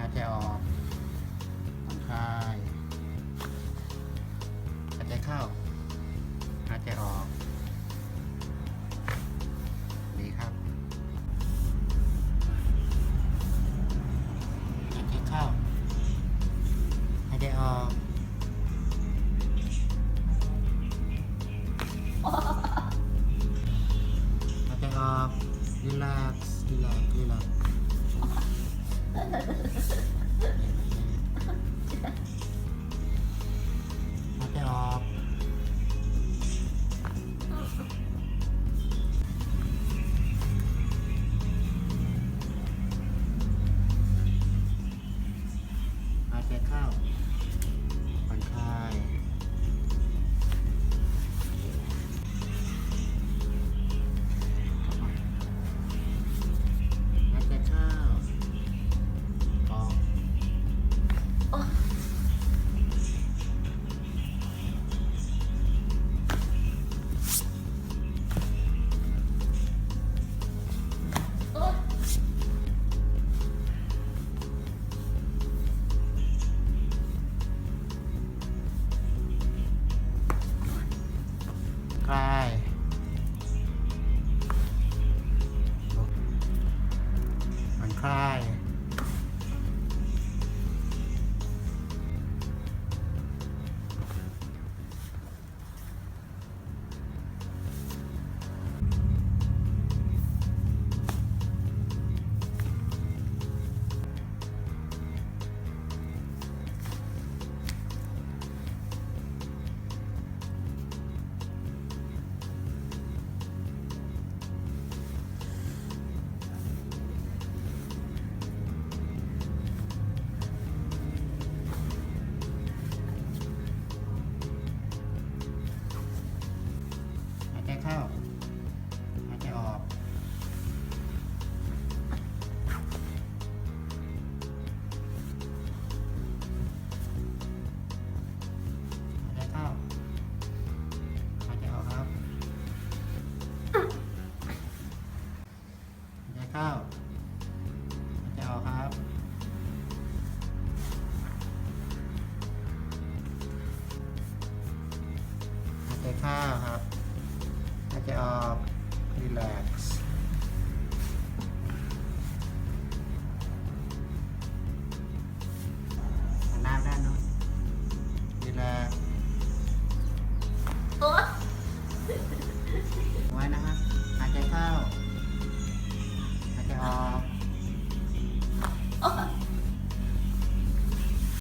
ายใจออกผ่อนคลายหายใจเข้าหายใจออกดีครับหายใจเข้าหายใจออกหายใจออกรีแลกซ์รีแลกซ์รีแลกซ์หายใจออกหายใจเข้าผ่อนคลายหายใจเข้าออกคลายผ่อนคลายหายใจเข้าหายใจออกหายใจเข้าหายใจออกครับหายใจเข้าหายใจออกครับหายใจเข้าครับ